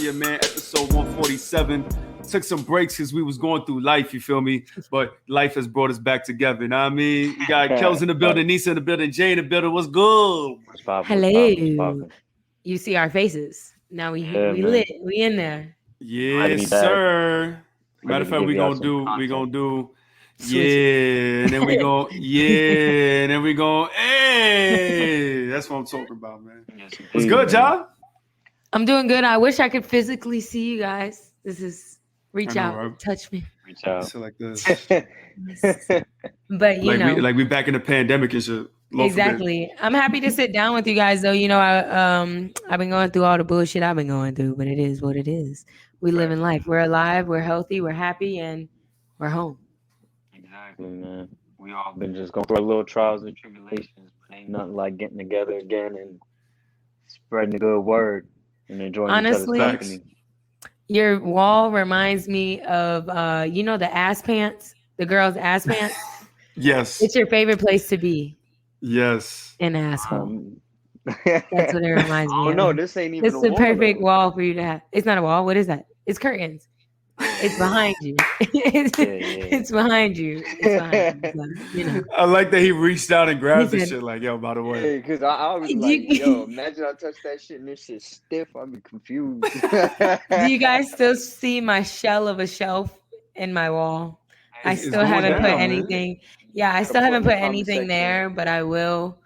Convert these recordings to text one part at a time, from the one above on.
Your Man, episode 147. Took some breaks because we was going through life, you feel me? But life has brought us back together, you know what I mean? You got Kels in the building, Nisa in the building, Jay in the building. What's good? Hello. You see our faces. Now we lit. We in there. Yes, sir. Matter of fact, we gonna do and then we go, and then we go, hey. That's what I'm talking about, man. What's good, John? I'm doing good. I wish I could physically see you guys. This is reach out, right? Touch me. Reach out. So like this. But you know, we back in the pandemic and shit. Exactly. I'm happy to sit down with you guys, though. You know, I've been going through all the bullshit I've been going through, but it is what it is. We live in life. We're alive. We're healthy. We're happy, and we're home. Exactly, man. We all been just going through our little trials and tribulations, but ain't nothing like getting together again and spreading the good word and enjoying each other's company. Your wall reminds me of, you know, the ass pants, the girls' ass pants. Yes. It's your favorite place to be. Yes. An asshole. That's what it reminds me of. Oh, no, this ain't even a wall. It's the perfect wall for you to have. It's not a wall. What is that? It's curtains. It's behind you. It's behind you. It's behind you. So, you know. I like that he reached out and grabbed the shit like, yo, by the way. Because I was like, yo, imagine I touch that shit and this shit's stiff. I'd be confused. Do you guys still see my shell of a shelf in my wall? I still haven't put anything. Man. Yeah, I still haven't put anything there, but I will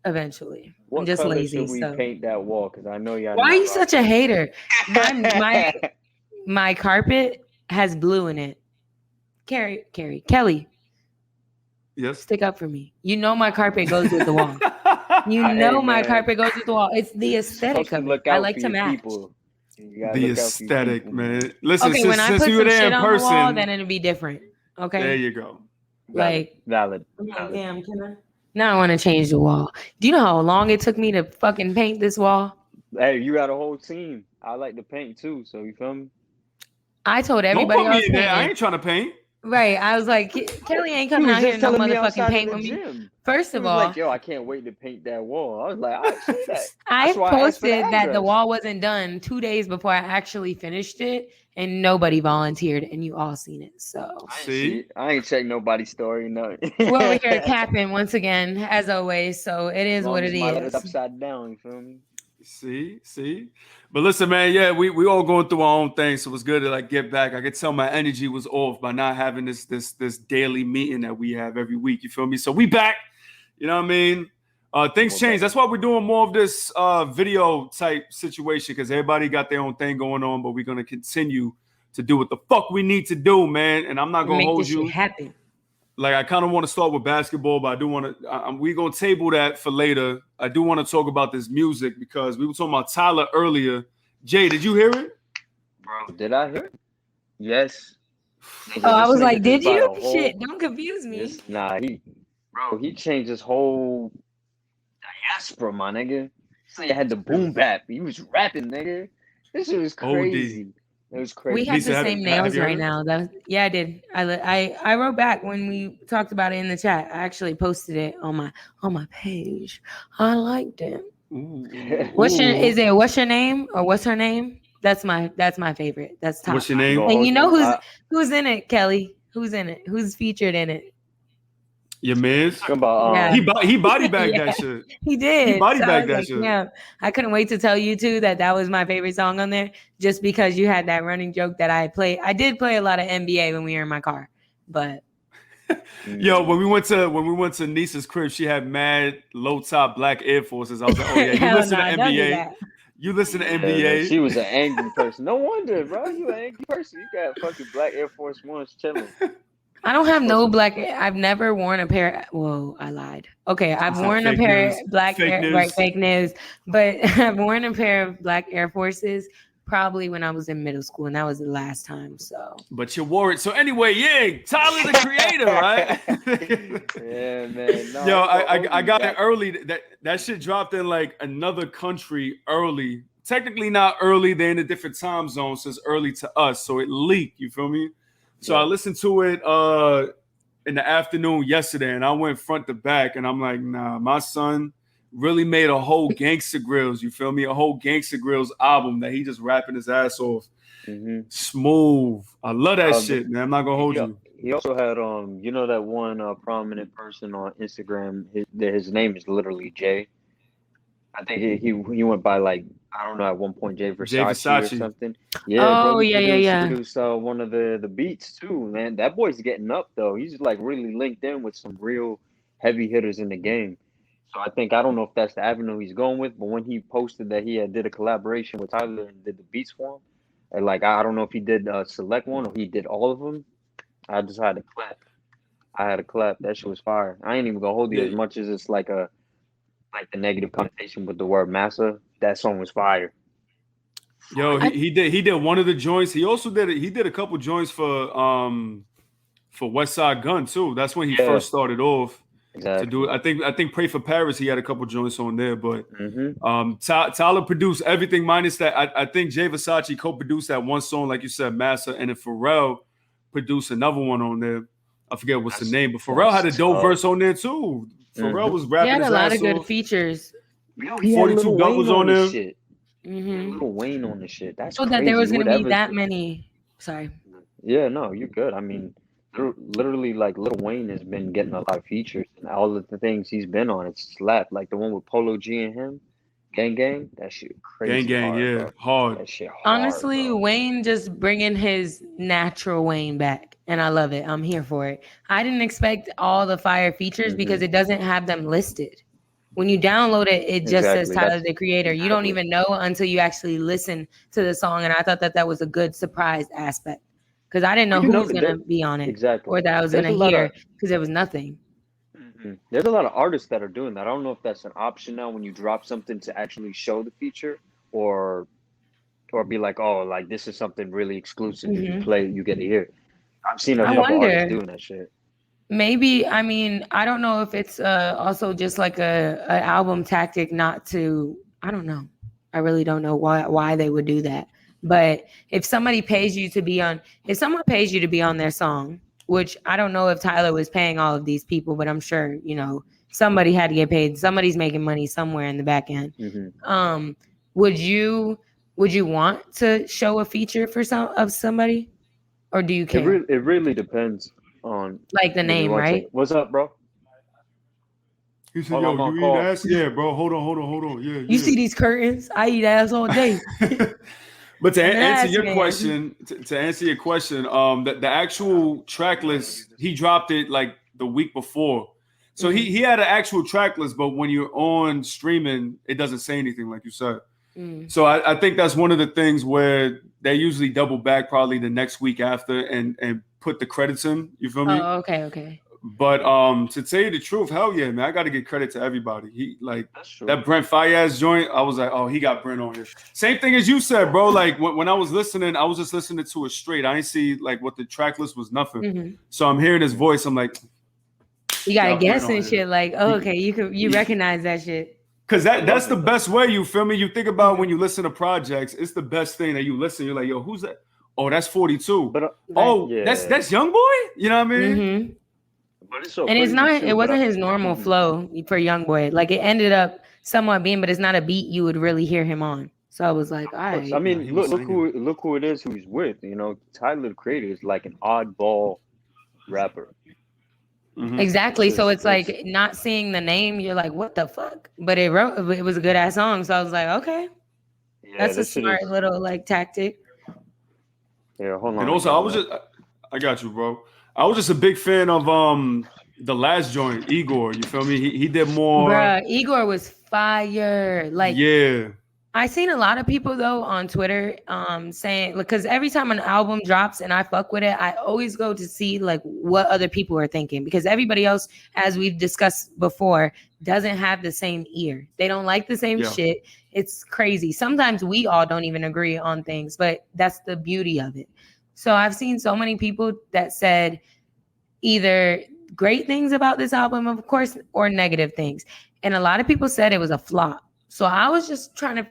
eventually. What I'm just color lazy. Should we paint that wall? Because I know y'all. Why are you such a hater? My carpet has blue in it. Kelly. Yes. Stick up for me. You know my carpet goes with the wall. You know my carpet goes with the wall. It's the aesthetic of it. I like to match. The aesthetic, man. Listen, okay, when I put some shit on the wall, then it'll be different. Okay. There you go. Valid. I'm like, damn, can I? Now I want to change the wall. Do you know how long it took me to fucking paint this wall? Hey, you got a whole team. I like to paint too, so you feel me? I told everybody Don't put me in there. I ain't trying to paint. Right. I was like, Kelly ain't coming out here and no motherfucking paint with me. First of all, like, yo, I can't wait to paint that wall. I was like, I see that. I posted that the wall wasn't done 2 days before I actually finished it, and nobody volunteered, and you all seen it. So I ain't checked nobody's story. No. We're over here capping once again, as always. So it is what it is. Upside down, you feel me? See. But listen, man, yeah, we all going through our own thing, so it's good to like get back. I could tell my energy was off by not having this daily meeting that we have every week. You feel me? So we back. You know what I mean? Things change. That's why we're doing more of this video type situation because everybody got their own thing going on, but we're gonna continue to do what the fuck we need to do, man. And I'm not gonna hold you. Happen. Like I kind of want to start with basketball, but I do want to. We're gonna table that for later. I do want to talk about this music because we were talking about Tyler earlier. Jay, did you hear it? Bro, did I hear it? Yes. Oh, I was like, did you? Shit, don't confuse me. Yes, nah, he changed his whole diaspora, my nigga. He had the boom bap. He was rapping, nigga. This shit was crazy. It was crazy. We have the same nails right now. I did. I wrote back when we talked about it in the chat. I actually posted it on my page. I liked it. What's your name or what's her name? That's my favorite. That's top. What's your name? And you know who's in it, Kelly? Who's in it? Who's featured in it? Your man's? Yeah. He body bagged that shit. He did. He body bagged that shit. Yeah. I couldn't wait to tell you too that was my favorite song on there just because you had that running joke that I played. I did play a lot of NBA when we were in my car, but yo, when we went to Nisa's crib, she had mad low top black Air Forces. I was like, oh yeah, you listen to NBA. You listen to NBA. She was an angry person. No wonder, bro. You an angry person. You got fucking black Air Force Ones chilling. I don't have no black. I've never worn a pair. Whoa, I lied. Okay, I've worn a pair of black fake news, but I've worn a pair of black Air Forces probably when I was in middle school, and that was the last time. So, but you wore it. So anyway, yeah, Tyler the Creator, right? Yeah, man. No, yo, I got it early. That shit dropped in like another country early. Technically not early. They're in a different time zone, so it's early to us. So it leaked. You feel me? So I listened to it in the afternoon yesterday, and I went front to back, and I'm like, nah, my son really made a whole Gangsta Grillz. You feel me? A whole Gangsta Grillz album that he just rapping his ass off. Smooth. I love that shit, man. I'm not gonna hold you. He also had you know that one prominent person on Instagram. His name is literally Jay. I think he went by like, I don't know, at one point Jay Versace or something. Yeah, bro, he produced one of the beats too, man. That boy's getting up though. He's like really linked in with some real heavy hitters in the game. So I don't know if that's the avenue he's going with, but when he posted that he did a collaboration with Tyler and did the beats for him, and like I don't know if he did select one or he did all of them. I just had to clap. I had to clap. That shit was fire. I ain't even gonna hold you as much as it's like the negative connotation with the word massa. That song was fire. Yo, he did one of the joints. He also did a couple joints for West Side Gun too. That's when he first started off to do it. I think Pray for Paris. He had a couple joints on there, but Tyler produced everything minus that. I think Jay Versace co-produced that one song, like you said, Massa, and then Pharrell produced another one on there. I forget what's the name, but Pharrell had a dope verse on there too. Pharrell was rapping. He had a lot of good off. features. 42 Gun was on there. Shit. Lil Wayne on the shit. That's so crazy. That there was going to be that many. Sorry. Yeah, no, you're good. I mean, literally, like Lil Wayne has been getting a lot of features, and all of the things he's been on, it's slapped. Like the one with Polo G and him, Gang, that shit crazy. Gang, hard. That shit hard. Honestly, bro. Wayne just bringing his natural Wayne back, and I love it. I'm here for it. I didn't expect all the fire features because it doesn't have them listed. When you download it, it just says Tyler the Creator. You don't even know until you actually listen to the song, and I thought that was a good surprise aspect because I didn't know who was going to be on it or that I was going to hear because there was nothing. There's a lot of artists that are doing that. I don't know if that's an option now when you drop something to actually show the feature or be like, oh, like this is something really exclusive. If you play, you get to hear it. I've seen a couple artists doing that shit. Maybe, I mean, I don't know if it's also just like an album tactic not to, I don't know. I really don't know why they would do that. But if somebody pays you to be on, if someone pays you to be on their song, which I don't know if Tyler was paying all of these people, but I'm sure, somebody had to get paid. Somebody's making money somewhere in the back end. Would you want to show a feature for somebody, or do you care? It really depends on like the name, right? What's up, bro? He said, "Yo, you eat ass?" Yeah, bro. Hold on. Yeah. You see these curtains? I eat ass all day. But to answer your question, the actual track list, he dropped it like the week before. So he had an actual track list, but when you're on streaming, it doesn't say anything like you said. So I think that's one of the things where they usually double back probably the next week after and put the credits in. You feel me? Oh, okay. But to tell you the truth, hell yeah, man, I got to give credit to everybody. He like that Brent Fayez joint. I was like, oh, he got Brent on here. Same thing as you said, bro. Like when I was listening, I was just listening to it straight. I didn't see like what the track list was, nothing. So I'm hearing his voice. I'm like, you gotta guess and shit. Like, oh, okay, you recognize that shit. Cause that's the best way. You feel me? You think about when you listen to projects, it's the best thing that you listen. You're like, yo, who's that? Oh, that's 42. But that's Young Boy. You know what I mean? But it's so and it's not. It wasn't his normal flow for Young Boy. Like it ended up somewhat being, but it's not a beat you would really hear him on. So I was like, all right. I mean, look who it is who he's with. Tyler the Creator is like an oddball rapper. Exactly. So it's like not seeing the name, you're like, what the fuck? But it was a good ass song. So I was like, okay, that's a smart little like tactic. Yeah, hold on. And also, I got you, bro. I was just a big fan of the last joint, Igor. You feel me? He did more. Bruh, Igor was fire. Like, yeah. I seen a lot of people though on Twitter saying, because every time an album drops and I fuck with it, I always go to see like what other people are thinking, because everybody else, as we've discussed before, doesn't have the same ear. They don't like the same shit. It's crazy. Sometimes we all don't even agree on things, but that's the beauty of it. So I've seen so many people that said either great things about this album, of course, or negative things. And a lot of people said it was a flop. So I was just trying to.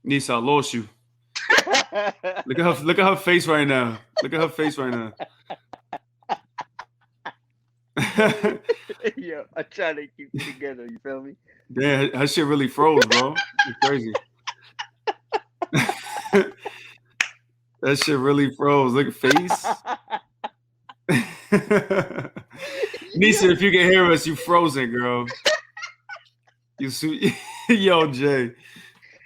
Nisa, I lost you. Look at her face right now. Yeah, I try to keep it together. You feel me? Damn, her shit really froze, bro. It's crazy. That shit really froze. Look at face. Nisa, if you can hear us, you frozen, girl. Yo, Jay.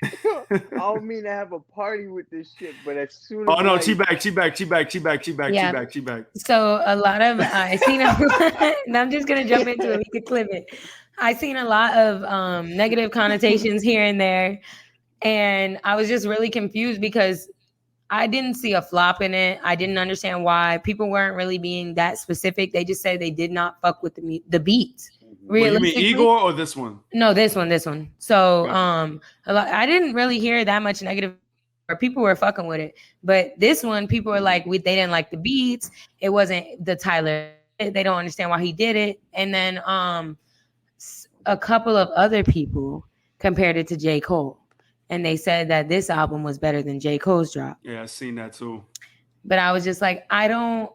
I don't mean to have a party with this shit, but as soon as Oh no, like, she back. So a lot of I seen and I'm just gonna jump into it. We could clip it. I seen a lot of negative connotations here and there, and I was just really confused because I didn't see a flop in it. I didn't understand why people weren't really being that specific. They just said they did not fuck with the beats. Well, you mean Igor or this one? No, this one. So I didn't really hear that much negative, or people were fucking with it. But this one, people were like, they didn't like the beats. It wasn't the Tyler. They don't understand why he did it. And then a couple of other people compared it to J. Cole. And they said that this album was better than J. Cole's drop. Yeah, I seen that too. But I was just like, I don't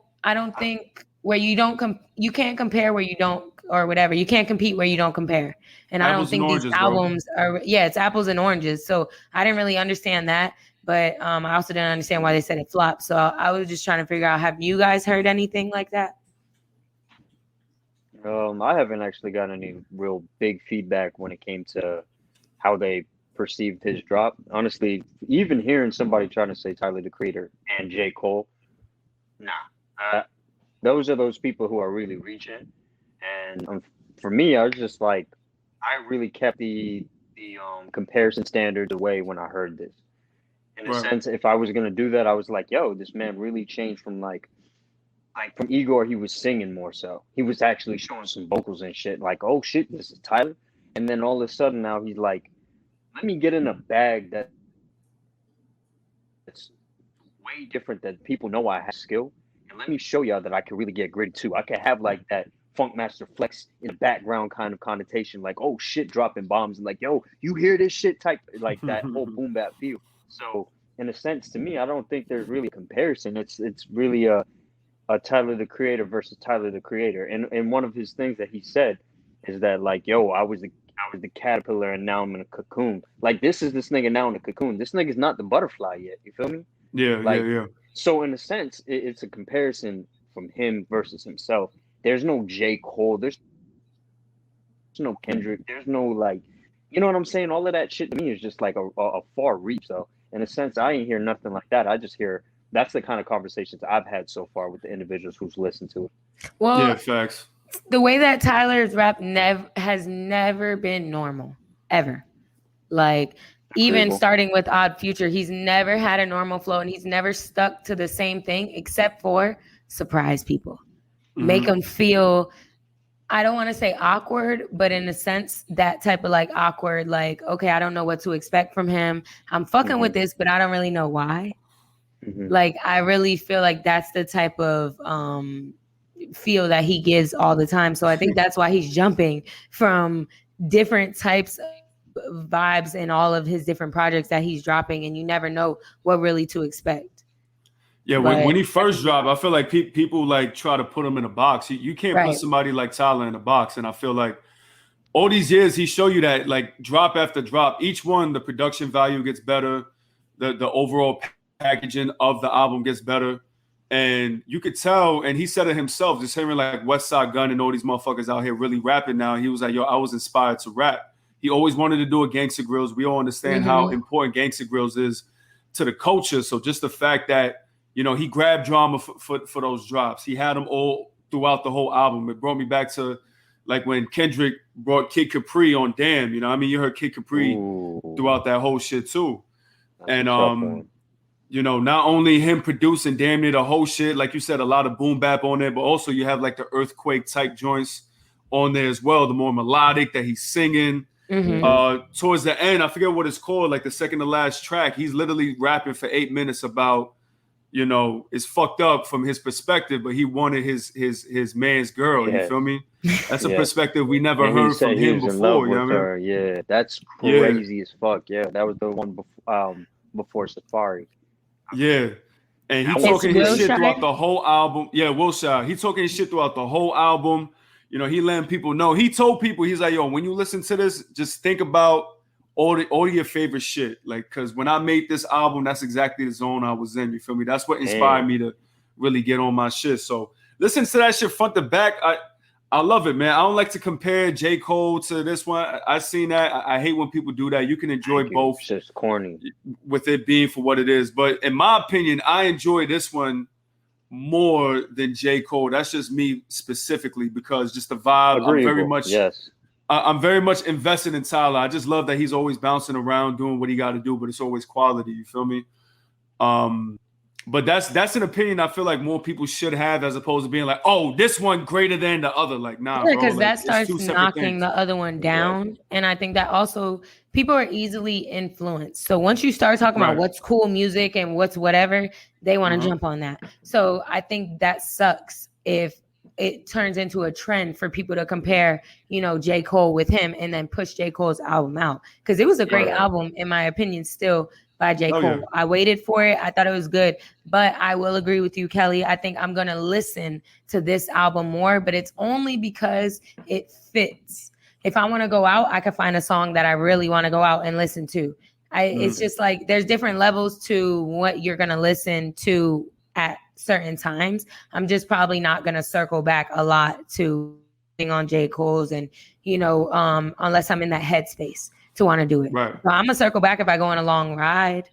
think where you don't you can't compare where you don't, or whatever. You can't compete where you don't compare. And I don't think these albums are, it's apples and oranges. So I didn't really understand that. But I also didn't understand why they said it flopped. So I was just trying to figure out, have you guys heard anything like that? I haven't actually got any real big feedback when it came to how they perceived his drop. Honestly, even hearing somebody trying to say Tyler the Creator and J. Cole, nah. Those are those people who are really reaching. And for me, I was just like, I really kept the comparison standards away when I heard this. In a sense, if I was gonna do that, I was like, yo, this man really changed from like from Igor, he was singing more so. He was actually showing some vocals and shit. Like, oh shit, this is Tyler. And then all of a sudden now he's like, let me get in a bag that's way different, that people know I have skill. And let me show y'all that I can really get gritty too. I can have like that Funk Master Flex in the background kind of connotation, like, oh shit, dropping bombs and like, yo, you hear this shit type, like that whole boom bap feel. So in a sense, to me, I don't think there's really a comparison. It's really a Tyler the Creator versus Tyler the Creator. And one of his things that he said is that like, yo, I was the caterpillar and now I'm in a cocoon. Like this nigga now in a cocoon. This nigga's not the butterfly yet. You feel me? Yeah, like, yeah. So in a sense, it's a comparison from him versus himself. There's no J. Cole. There's no Kendrick. There's no like, you know what I'm saying? All of that shit to me is just like a far reach. So in a sense, I ain't hear nothing like that. I just hear that's the kind of conversations I've had so far with the individuals who's listened to it. Well, yeah, facts. The way that Tyler's rap has never been normal, ever. Like, even starting with Odd Future, he's never had a normal flow and he's never stuck to the same thing except for surprise people. Mm-hmm. Make them feel, I don't want to say awkward, but in a sense, that type of like awkward, like, okay, I don't know what to expect from him. I'm fucking with this, but I don't really know why. Mm-hmm. Like, I really feel like that's the type of feel that he gives all the time. So I think that's why he's jumping from different types of vibes in all of his different projects that he's dropping, and you never know what really to expect. Yeah, when he first dropped, I feel like people like try to put him in a box. You can't put somebody like Tyler in a box, and I feel like all these years he showed you that like drop after drop, each one the production value gets better, the overall packaging of the album gets better. And you could tell, and he said it himself, just hearing like Westside Gunn and all these motherfuckers out here really rapping now. He was like, yo, I was inspired to rap. He always wanted to do a Gangsta Grillz. We all understand how important Gangsta Grillz is to the culture. So just the fact that, you know, he grabbed drama for those drops. He had them all throughout the whole album. It brought me back to like when Kendrick brought Kid Capri on Damn. You know, I mean, you heard Kid Capri throughout that whole shit too. And you know, not only him producing damn near the whole shit, like you said, a lot of boom bap on there, but also you have like the earthquake type joints on there as well, the more melodic that he's singing. Towards the end, I forget what it's called, like the second to last track, he's literally rapping for 8 minutes about, you know, it's fucked up from his perspective, but he wanted his man's girl. You feel me? That's a perspective we never heard from him before. You know what I mean? Yeah, that's crazy as fuck. Yeah, that was the one before Safari. Yeah. And he talking his shit throughout the whole album. Yeah, Wilshire. He talking his shit throughout the whole album. You know, he letting people know. He told people, he's like, yo, when you listen to this, just think about all your favorite shit. Like, because when I made this album, that's exactly the zone I was in. You feel me? That's what inspired me to really get on my shit. So listen to that shit front to back. I love it, man. I don't like to compare J. Cole to this one. I seen that. I hate when people do that. You can enjoy both. It's just corny. With it being for what it is. But in my opinion, I enjoy this one more than J. Cole. That's just me specifically because just the vibe. I'm very much invested in Tyler. I just love that he's always bouncing around doing what he got to do, but it's always quality. You feel me? But that's an opinion I feel like more people should have as opposed to being like, oh, this one greater than the other. Like, nah, because like, that starts knocking the other one down. Exactly. And I think that also people are easily influenced. So once you start talking about what's cool music and what's whatever, they want to jump on that. So I think that sucks if it turns into a trend for people to compare, you know, J. Cole with him and then push J. Cole's album out. Because it was a great album, in my opinion, still by J. Cole. Yeah. I waited for it. I thought it was good. But I will agree with you, Kelly. I think I'm going to listen to this album more, but it's only because it fits. If I want to go out, I can find a song that I really want to go out and listen to. It's just like there's different levels to what you're going to listen to at certain times. I'm just probably not going to circle back a lot to on J. Cole's and, you know, unless I'm in that headspace to want to do it. Right. So I'm gonna circle back if I go on a long ride.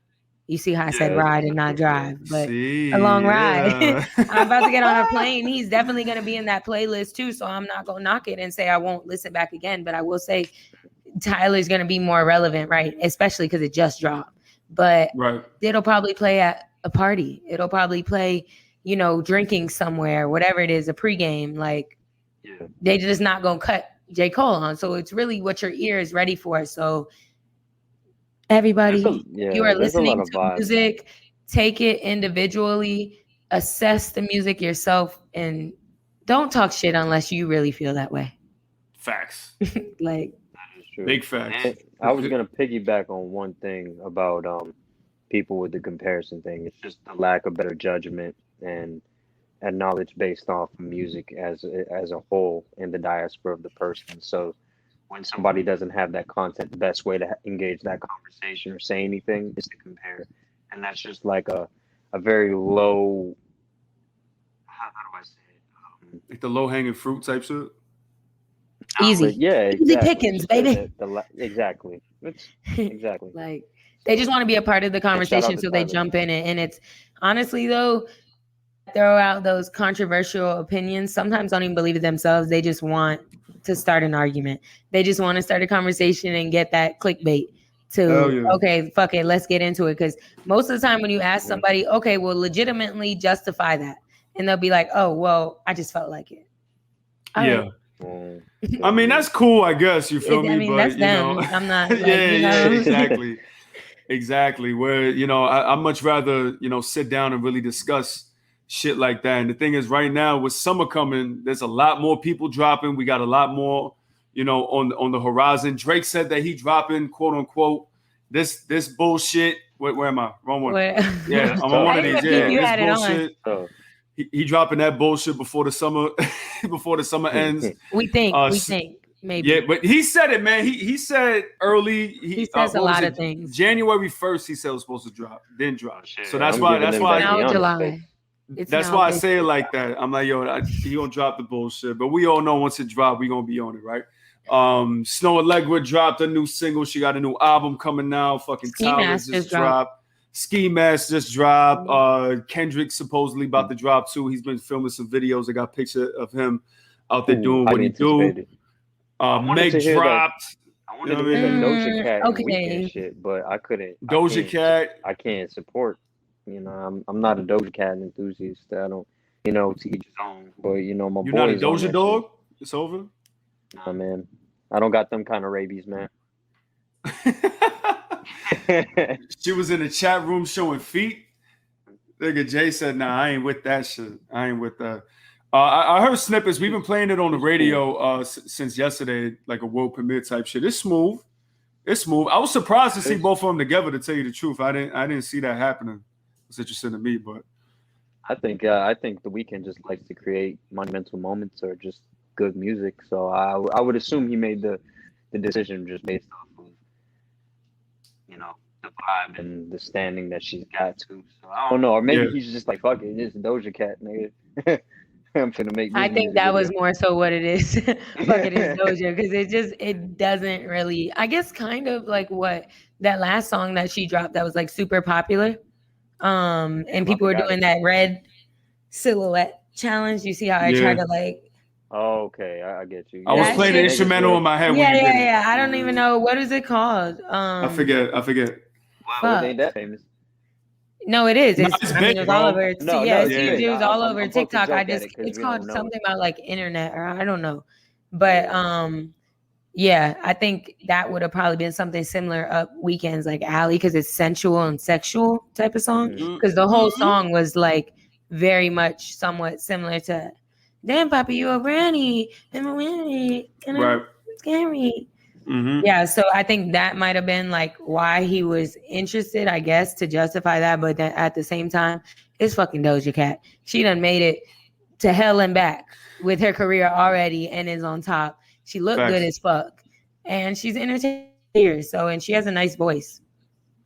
You see how I said ride and not drive, but a long ride. I'm about to get on a plane. He's definitely gonna be in that playlist too. So I'm not gonna knock it and say I won't listen back again. But I will say Tyler's gonna be more relevant, right? Especially because it just dropped. But it'll probably play at a party. It'll probably play, you know, drinking somewhere, whatever it is, a pregame. Like they just not gonna cut J. Cole on. So it's really what your ear is ready for. So everybody, you are listening to music, take it individually, assess the music yourself, and don't talk shit unless you really feel that way. Facts. Like big facts. And I was gonna piggyback on one thing about people with the comparison thing. It's just the lack of better judgment and knowledge based off of music as a whole in the diaspora of the person. So when somebody doesn't have that content, the best way to engage that conversation or say anything is to compare. And that's just like a very low, how do I say it? Like the low hanging fruit type shit. Easy. Yeah. Exactly. Easy pickings, baby. Exactly. Exactly. Like they just want to be a part of the conversation. So they jump in it. And it's honestly though, throw out those controversial opinions. Sometimes don't even believe it themselves. They just want to start an argument. They just want to start a conversation and get that clickbait to, okay, fuck it, let's get into it. Because most of the time when you ask somebody, okay, well, legitimately justify that. And they'll be like, oh, well, I just felt like it. I mean, that's cool, I guess. You feel me? I mean, but, that's them. know, I'm not. Like, exactly. Where, you know, I much rather, you know, sit down and really discuss shit like that. And the thing is, right now with summer coming, there's a lot more people dropping. We got a lot more, you know, on the horizon. Drake said that he dropping, quote unquote, this bullshit. Where am I? Wrong one. Yeah, I'm on one of these. Yeah, this bullshit. He dropping that bullshit before the summer ends. We think maybe. Yeah, but he said it, man. He said early. He says a lot of things. January 1st, he said it was supposed to drop. Didn't drop. Shit, so that's why. Now July. That's why I say it like that. I'm like, yo, he gonna drop the bullshit. But we all know once it dropped, we gonna be on it, right? Snow Allegra dropped a new single. She got a new album coming now. Fucking Tyler just dropped. Ski Mask just dropped. Kendrick supposedly about to drop too. He's been filming some videos. I got a picture of him out there doing what he do. Meg dropped. I wanted to hear the Doja Cat and Weeknd shit, but I couldn't. Doja Cat. I can't support. You know, I'm not a Doja Cat enthusiast. I don't, you know, to each his own. But you know, my boys. You're not a Doja dog? Shit. It's over. Nah, man. I don't got them kind of rabies, man. She was in the chat room showing feet. Nigga Jay said, "Nah, I ain't with that shit. I ain't with that." I heard snippets. We've been playing it on the radio since yesterday, like a world premiere type shit. It's smooth. It's smooth. I was surprised to see both of them together. To tell you the truth, I didn't see that happening. It's interesting to me, but I think The Weeknd just likes to create monumental moments or just good music. So I would assume he made the decision just based off of, you know, the vibe and the standing that she's got too. So I don't know, or maybe he's just like, fuck it, it's Doja Cat, nigga. I'm finna make. I think that was more so what it is. Fuck it, it's Doja, because it doesn't really. I guess kind of like what that last song that she dropped that was like super popular. And people were doing that red silhouette challenge. You see how I tried to like. Oh, okay, I get you. I was playing the instrumental in my head. Yeah. I don't even know what is it called. I forget. Wow, it ain't that famous. No, it is. It's big, it was all over. It was all over TikTok. It's called something about like internet, or I don't know. But yeah, I think that would have probably been something similar up weekends like Alley, because it's sensual and sexual type of song. Because the whole song was like very much somewhat similar to "Damn Papi, you a granny, I'm a winnie, and I'm scary." Yeah, so I think that might have been like why he was interested, I guess, to justify that. But then at the same time, it's fucking Doja Cat. She done made it to hell and back with her career already and is on top. She looked good as fuck, and she's entertaining. So, and she has a nice voice.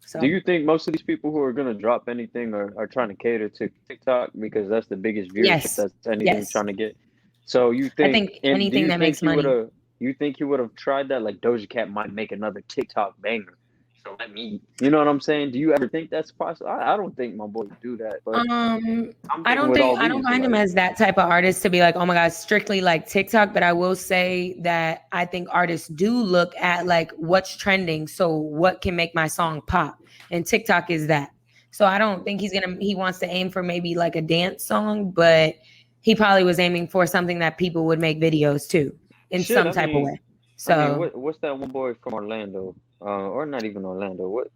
So, do you think most of these people who are gonna drop anything are trying to cater to TikTok because that's the biggest viewership that's anything trying to get? So you think? I think anything that makes money. You think he would have tried that? Like Doja Cat might make another TikTok banger. So let me, you know what I'm saying? Do you ever think that's possible? I don't think my boy would do that. But I don't find him as that type of artist to be like, oh my God, strictly like TikTok. But I will say that I think artists do look at like what's trending. So what can make my song pop? And TikTok is that. So I don't think he wants to aim for maybe like a dance song, but he probably was aiming for something that people would make videos too. In some type of way. So what's that one boy from Orlando? Or not even Orlando. What's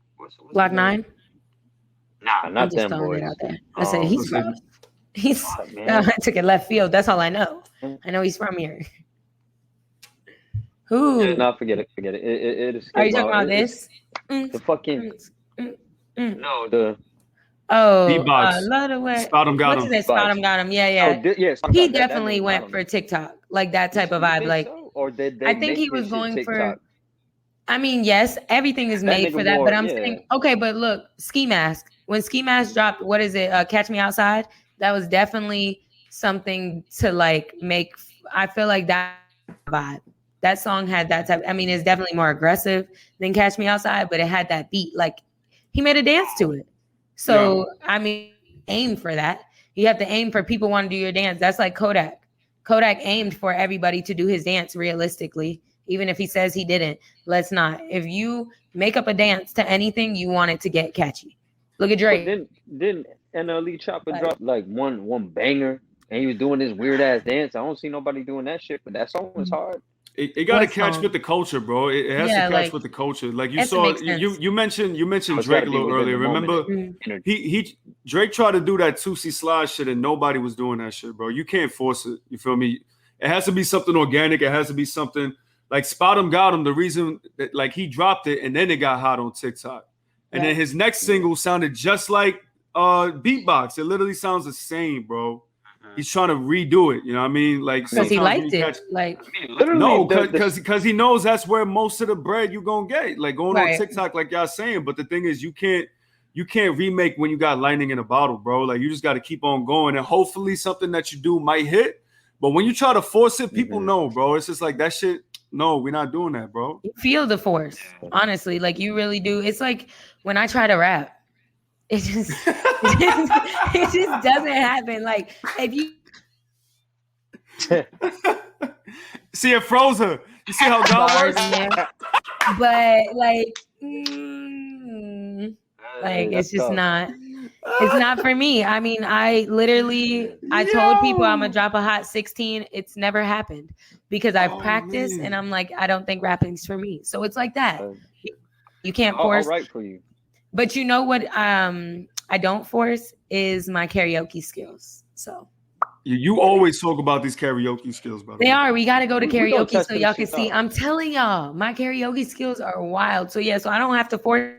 Block 9? Nah, not them boys. Out there. I said he's I took it left field. That's all I know. I know he's from here. Who? Yeah, no, forget it. It is. Are you talking about this? The fucking no, the beatbox. Love the way. Spot got him. Spot him got him. Yeah. He definitely went for TikTok, like that type of vibe. Like, or did they? I think he was going for. I mean, yes, everything is made for that, but I'm saying, okay, but look, Ski Mask. When Ski Mask dropped, what is it? Catch Me Outside. That was definitely something to like make. I feel like that vibe. That song had that type. I mean, it's definitely more aggressive than Catch Me Outside, but it had that beat. Like, he made a dance to it. So, I mean, aim for that. You have to aim for people want to do your dance. That's like Kodak. Kodak aimed for everybody to do his dance realistically, even if he says he didn't. Let's not. If you make up a dance to anything, you want it to get catchy. Look at Drake. Didn't NLE Chopper drop like one banger and he was doing this weird ass dance? I don't see nobody doing that shit, but that song was hard. It got to catch with the culture, bro. It has to catch with the culture. Like you saw, you mentioned Drake a little earlier. Remember, Drake tried to do that Tootsie Slide shit, and nobody was doing that shit, bro. You can't force it. You feel me? It has to be something organic. It has to be something like Spot 'em Got 'em. The reason that like he dropped it, and then it got hot on TikTok, and then his next single sounded just like Beatbox. It literally sounds the same, bro. He's trying to redo it, you know what I mean? Like because he liked it. Like no, because he knows that's where most of the bread you gonna get. Like going on TikTok, like y'all saying. But the thing is, you can't remake when you got lightning in a bottle, bro. Like you just got to keep on going, and hopefully something that you do might hit. But when you try to force it, people know, bro. It's just like that shit. No, we're not doing that, bro. You feel the force, honestly. Like you really do. It's like when I try to rap. It just doesn't happen. Like if you see it froze her. You see how God works? But like it's just not. It's not for me. I mean, I told people I'm gonna drop a hot 16. It's never happened because I've practiced and I'm like, I don't think rapping's for me. So it's like that. You can't force. I'll write for you. But you know what I don't force is my karaoke skills. So you always talk about these karaoke skills, brother. They are. We got to go to karaoke so y'all can see. I'm telling y'all, my karaoke skills are wild. So yeah, so I don't have to force.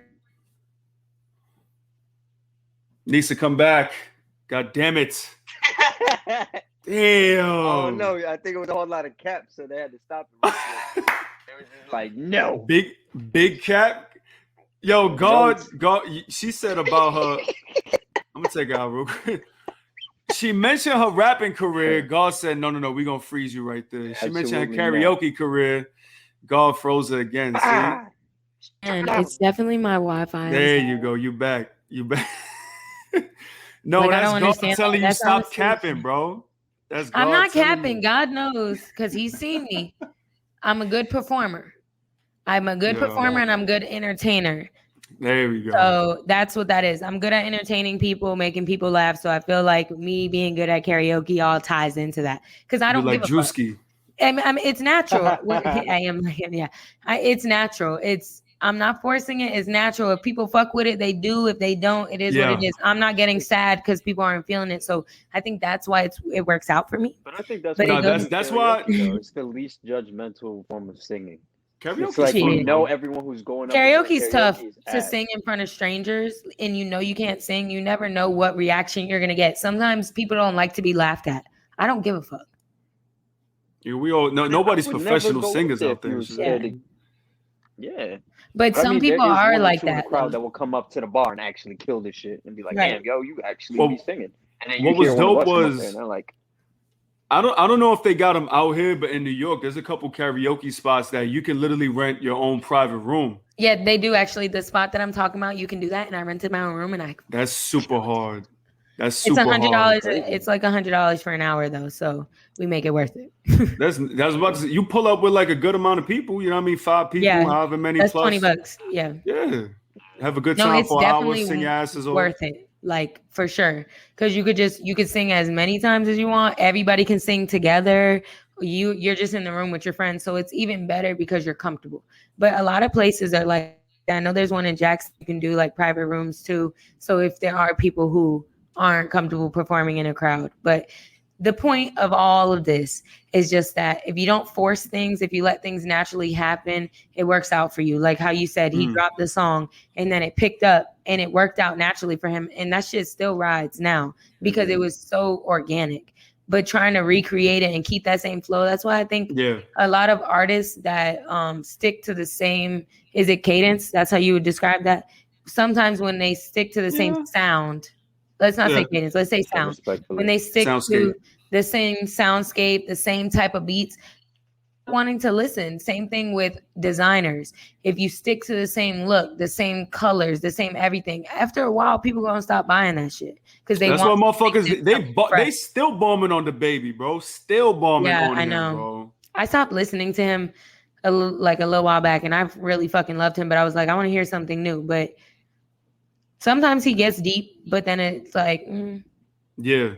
Needs to come back. God damn it. Damn. Oh no, I think it was a whole lot of caps, so they had to stop it. It was just like, no. Big cap. Yo, God, she said about her. I'm gonna take it out real quick. She mentioned her rapping career. God said, no, we're gonna freeze you right there. She mentioned her karaoke career. God froze her again. See? And it's definitely my Wi-Fi. There you go. You back. No, like, that's I don't God understand. telling you stop capping, bro. That's God. I'm not capping. God knows, because He's seen me. I'm a good performer. I'm a good performer, and I'm a good entertainer. There we go. So that's what that is. I'm good at entertaining people, making people laugh. So I feel like me being good at karaoke all ties into that, because I don't like give a fuck. I mean, it's natural. I am, yeah. It's natural. I'm not forcing it. It's natural. If people fuck with it, they do. If they don't, it is what it is. I'm not getting sad because people aren't feeling it. So I think that's why it works out for me. But I think that's that's why it's the least judgmental form of singing. Karaoke, it's like you know everyone who's going up. Karaoke's tough to sing in front of strangers, and you can't sing. You never know what reaction you're gonna get. Sometimes people don't like to be laughed at. I don't give a fuck. Yeah, we all nobody's professional singers out there. Yeah. But some people are like that. In the crowd that will come up to the bar and actually kill this shit and be like, "Damn, yo, you actually be singing." And then what was dope was and they're like, I don't know if they got them out here, but in New York, there's a couple karaoke spots that you can literally rent your own private room. Yeah, they do actually. The spot that I'm talking about, you can do that, and I rented my own room, and That's super hard. That's super hard. It's $100. It's like $100 for an hour though, so we make it worth it. that's about to say, you pull up with like a good amount of people. You know what I mean? 5 people, however many. That's plus $20. Yeah. Yeah. Have a good time for an hour. Sing your asses off. Worth it. Like for sure, because you could sing as many times as you want. Everybody can sing together. You're just in the room with your friends, so it's even better because you're comfortable. But a lot of places are like, I know there's one in Jackson. You can do like private rooms too. So if there are people who aren't comfortable performing in a crowd, but the point of all of this is just that if you don't force things, if you let things naturally happen, it works out for you. Like how you said, he dropped the song and then it picked up and it worked out naturally for him. And that shit still rides now because it was so organic. But trying to recreate it and keep that same flow, that's why I think a lot of artists that stick to the same, is it cadence? That's how you would describe that? Sometimes when they stick to the same sound, let's not say cadence, let's say sound. When they stick to the same soundscape, the same type of beats, wanting to listen. Same thing with designers. If you stick to the same look, the same colors, the same everything, after a while, people gonna stop buying that shit because they. That's why motherfuckers they still bombing on the baby, bro. Still bombing on him, bro. I stopped listening to him a little while back, and I really fucking loved him, but I was like, I want to hear something new, but. Sometimes he gets deep, but then it's like, yeah.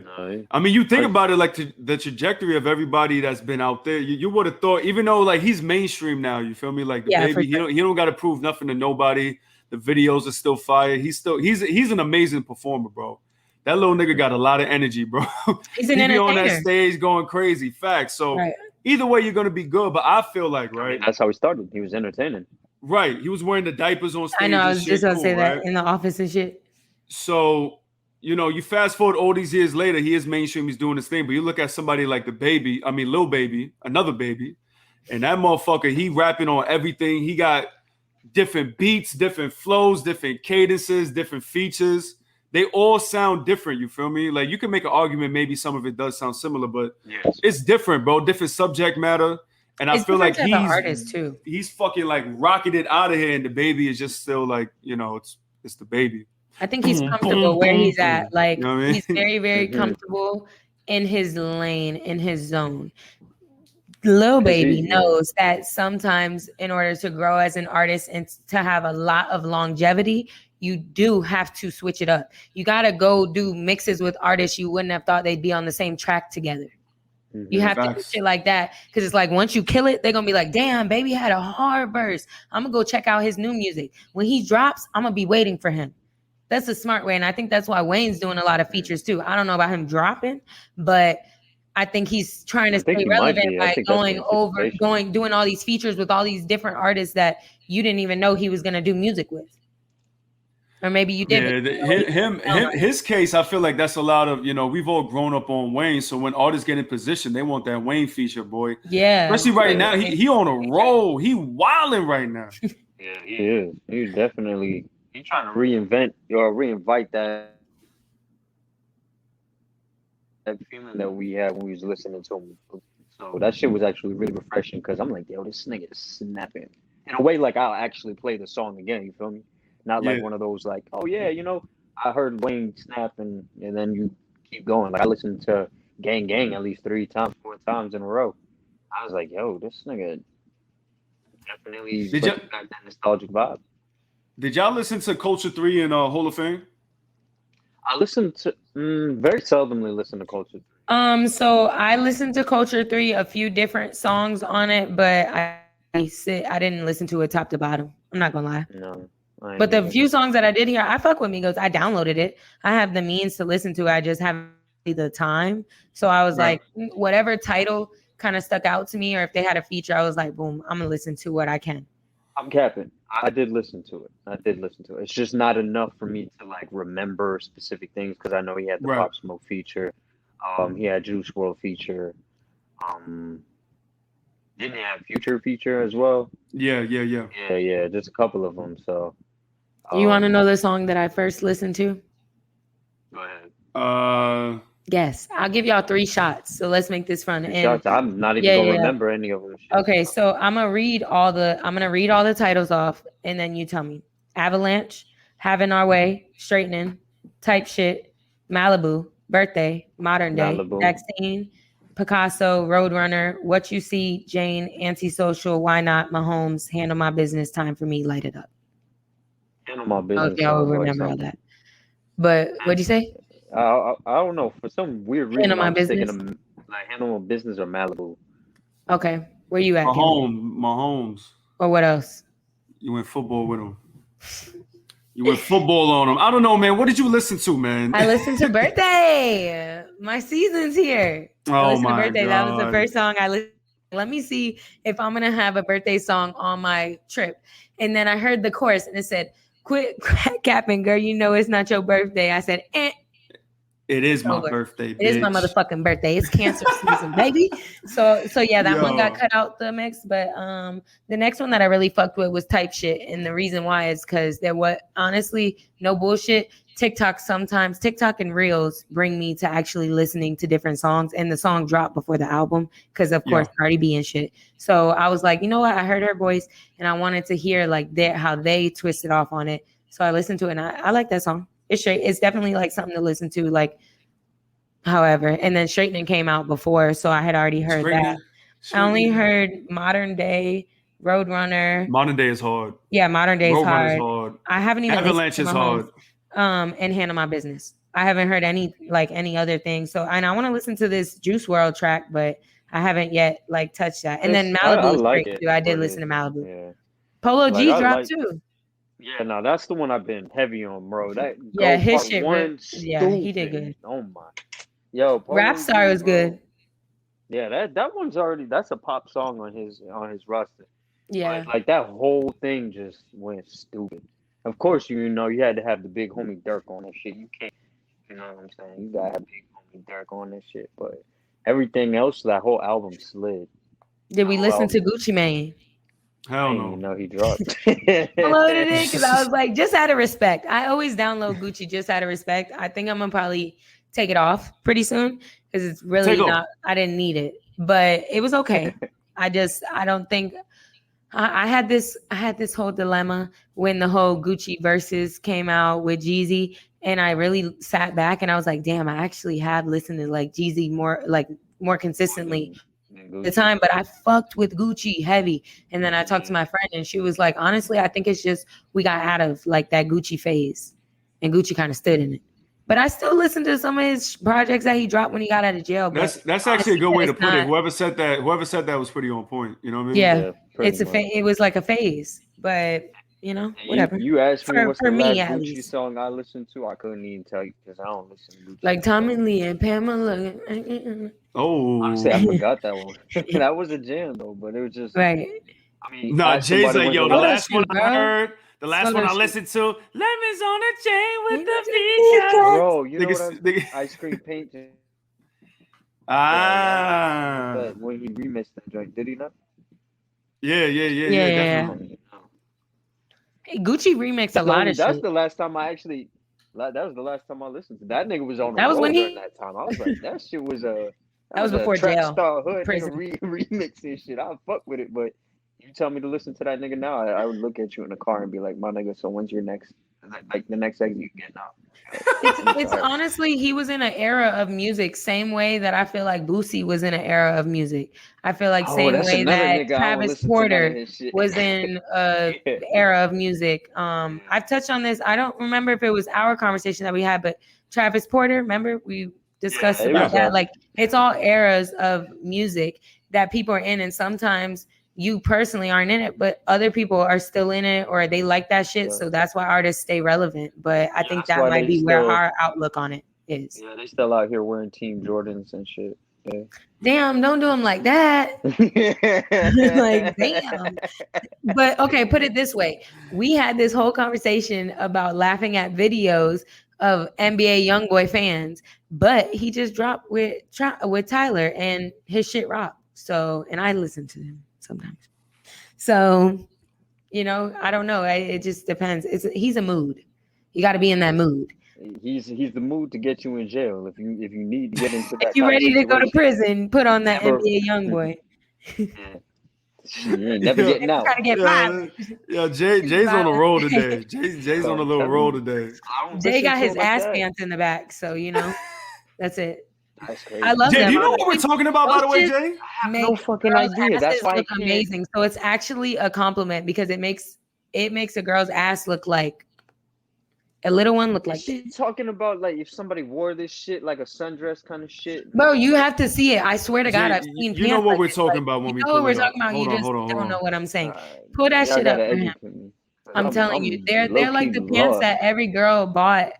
I mean, you think about it, like the trajectory of everybody that's been out there. You would have thought, even though like he's mainstream now, you feel me? Like the baby, he don't got to prove nothing to nobody. The videos are still fire. He's an amazing performer, bro. That little nigga got a lot of energy, bro. He's an entertainer. On that stage going crazy. Facts. So either way, you're gonna be good. But I feel like that's how he started. He was entertaining. Right, he was wearing the diapers on stage. I know, I was just gonna say that in the office and shit. So, you fast forward all these years later, he is mainstream, he's doing his thing. But you look at somebody like Lil Baby, another baby, and that motherfucker, he rapping on everything. He got different beats, different flows, different cadences, different features. They all sound different, you feel me? Like you can make an argument, maybe some of it does sound similar, but it's different, bro. Different subject matter. And I feel like he's artist too. He's fucking like rocketed out of here, and the baby is just still like, it's the baby. I think he's comfortable where he's at. Like he's very, very comfortable in his lane, in his zone. Lil Baby knows that sometimes in order to grow as an artist and to have a lot of longevity, you do have to switch it up. You got to go do mixes with artists you wouldn't have thought they'd be on the same track together. You have to do shit like that because it's like once you kill it, they're gonna be like, damn, Baby had a hard verse. I'm gonna go check out his new music. When he drops, I'm gonna be waiting for him. That's a smart way, and I think that's why Wayne's doing a lot of features too. I don't know about him dropping, but I think he's trying to stay relevant by doing all these features with all these different artists that you didn't even know he was gonna do music with. Or maybe you did. His case, I feel like that's a lot of, we've all grown up on Wayne. So when artists get in position, they want that Wayne feature, boy. Yeah. Especially right now, he on a roll. He wilding right now. Yeah, he is. He's definitely trying to reinvite that feeling that we had when we was listening to him. So that shit was actually really refreshing because I'm like, yo, this nigga is snapping. In a way, like I'll actually play the song again. You feel me? Not like one of those like, oh yeah, I heard Wayne snap and then you keep going. Like I listened to Gang Gang at least 4 times in a row. I was like, yo, this nigga definitely got that nostalgic vibe. Did y'all listen to Culture 3 and Hall of Fame? I listened to very seldomly listen to Culture 3. So I listened to Culture 3, a few different songs on it, but I didn't listen to it top to bottom. I'm not gonna lie. No. But the few songs that I did hear, I fuck with Migos. I downloaded it. I have the means to listen to it. I just haven't the time. So I was like, whatever title kind of stuck out to me, or if they had a feature, I was like, boom, I'm gonna listen to what I can. I'm capping. I did listen to it. It's just not enough for me to like remember specific things because I know he had the Pop Smoke feature. He had Juice WRLD feature. Didn't he have Future feature as well? Yeah. Just a couple of them. So, you want to know the song that I first listened to? Go ahead. Yes, I'll give y'all 3 shots. So let's make this fun. Shots. I'm not even gonna remember any of them. Okay, so I'm gonna read all the titles off, and then you tell me. Avalanche, Having Our Way, Straightening, Type Shit, Malibu, Birthday, Modern Day, Vaccine, Picasso, Roadrunner, What You See, Jane, Antisocial, Why Not, Mahomes, Handle My Business, Time for Me, Light It Up. Handle My Business. Okay, I'll remember all that. But what'd you say? I don't know. For some weird reason, Handle My Business. Handle My Business or Malibu. Okay, where you at? Mahomes. Or what else? You went football with him. You went football on him. I don't know, man. What did you listen to, man? I listened to Birthday. My season's here. Oh my Birthday. God. That was the first song I listened. Let me see if I'm gonna have a birthday song on my trip. And then I heard the chorus and it said, "Quit capping, girl. You know it's not your birthday." I said, "Eh." It is my birthday, bitch. It is my motherfucking birthday. It's cancer season, baby. So yeah, that one got cut out the mix. But the next one that I really fucked with was Type Shit. And the reason why is because there was honestly no bullshit. TikTok and Reels bring me to actually listening to different songs. And the song dropped before the album because of course Cardi B and shit. So I was like, you know what? I heard her voice and I wanted to hear like how they twisted off on it. So I listened to it and I like that song. It's straight. It's definitely like something to listen to. Like, however, and then Straightening came out before, so I had already heard that. I only heard Modern Day, Roadrunner. Modern Day is hard. Yeah, Modern Day is hard. hard. I haven't even Avalanche is hard. And Handle My Business. I haven't heard any other thing. So and I want to listen to this Juice WRLD track, but I haven't yet like touched that. And then Malibu is great too. I did listen to Malibu. Yeah. Polo G dropped too. Yeah, no, that's the one I've been heavy on, bro. His shit. He did good. Oh my, yo, Rap Star was good. Yeah, that one's that's a pop song on his roster. Yeah, like that whole thing just went stupid. Of course, you had to have the big homie Dirk on that shit. You can't, you know what I'm saying? You gotta have big homie Dirk on that shit. But everything else, that whole album slid. Did we listen to Gucci Mane? Hell no. You know he dropped. Downloaded it because I was like, just out of respect. I always download Gucci just out of respect. I think I'm gonna probably take it off pretty soon because it's really not. I didn't need it, but it was okay. I don't think. I had this whole dilemma when the whole Gucci verses came out with Jeezy, and I really sat back and I was like, damn, I actually have listened to like Jeezy more consistently. The time, but I fucked with Gucci heavy. And then I talked to my friend and she was like, honestly, I think it's just we got out of like that Gucci phase and Gucci kind of stood in it. But I still listen to some of his projects that he dropped when he got out of jail. That's actually a good way to put it. Whoever said that was pretty on point. You know what I mean? Yeah, it's it was like a phase, but you know, whatever. You asked me what's the last Gucci least. song I listened to. I couldn't even tell you because I don't listen to Gucci. Like Tommy Lee and Pamela. Oh, honestly, I forgot that one. That was a jam though, but it was just right. I mean, Jay's like, yo, the last one I heard. The last So one I does she. listened to, Lemons on a Chain with the Vika. Bro, you know what Ice Cream Paint? But when he remixed that joint, did he not? Yeah, definitely. Hey, Gucci remixed a lot of That's shit. the last time I actually. That was the last time I listened to that nigga was on the That was road when during he- that time. I was like, that shit was a. That was before a Trap jail, Star Hood prison. nigga remix and shit. I'll fuck with it, but you tell me to listen to that nigga now, I would look at you in the car and be like, my nigga, so when's your next, like the next exit you get now? It's honestly, he was in an era of music, same way that I feel like Boosie was in an era of music. I feel like same way that Travis Porter was in an era of music. I've touched on this. I don't remember if it was our conversation that we had, but Travis Porter, remember we discussed about that. Like it's all eras of music that people are in, and sometimes you personally aren't in it, but other people are still in it, or they like that shit. So that's why artists stay relevant. But I think that might be where our outlook on it is. Yeah, they still out here wearing Team Jordans and shit. Yeah. Damn, don't do them like that. Like, damn. But okay, put it this way. We had this whole conversation about laughing at videos of NBA YoungBoy fans, but he just dropped with Tyler and his shit rocked. So, and I listen to him sometimes. So, you know, I don't know. It just depends. He's a mood. You got to be in that mood. He's the mood to get you in jail if you need to get into that. If you're ready to go to prison, put on that NBA YoungBoy. You ain't never getting out. Trying to get five. Yeah, Jay's on a roll today. Jay's on a little roll today. Jay got his ass pants in the back, so you know, that's it. That's crazy. I love Jay, them. do you know what we're talking about, by the way, Jay? I have no fucking idea. That's why look amazing. So it's actually a compliment because it makes a girl's ass look like a little one look like. She's talking about like if somebody wore this shit like a sundress kind of shit. Bro, you have to see it. I swear to God, Jay, I've seen. You know what we're talking about when we. You know what we're talking about. You just don't know what I'm saying. Pull that shit up for him. I'm telling you, they're like the pants that every girl bought.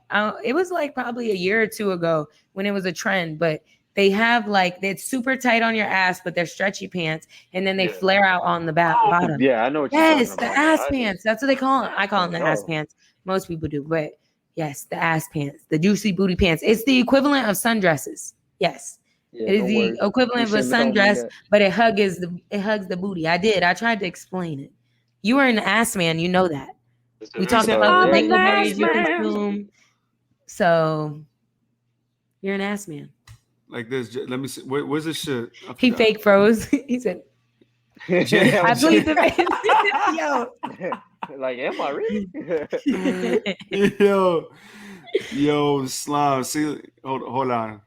It was like probably a year or two ago when it was a trend, but they have like it's super tight on your ass, but they're stretchy pants, and then they flare out on the bottom. Yeah, I know what you're talking about. Yes, the ass pants. That's what they call them. I call them the ass pants. Most people do, but yes, the ass pants, the juicy booty pants. It's the equivalent of sundresses. Yes. It is the equivalent of a sundress, but it hugs the booty. I tried to explain it. You are an ass man, you know that. We talked about the dictionaries you consume. So you're an ass man. Like this. Let me see. Where's this shit? He fake froze. He said, I believe the man. Yo. Like, am I really? Yo, Slime. See, hold on.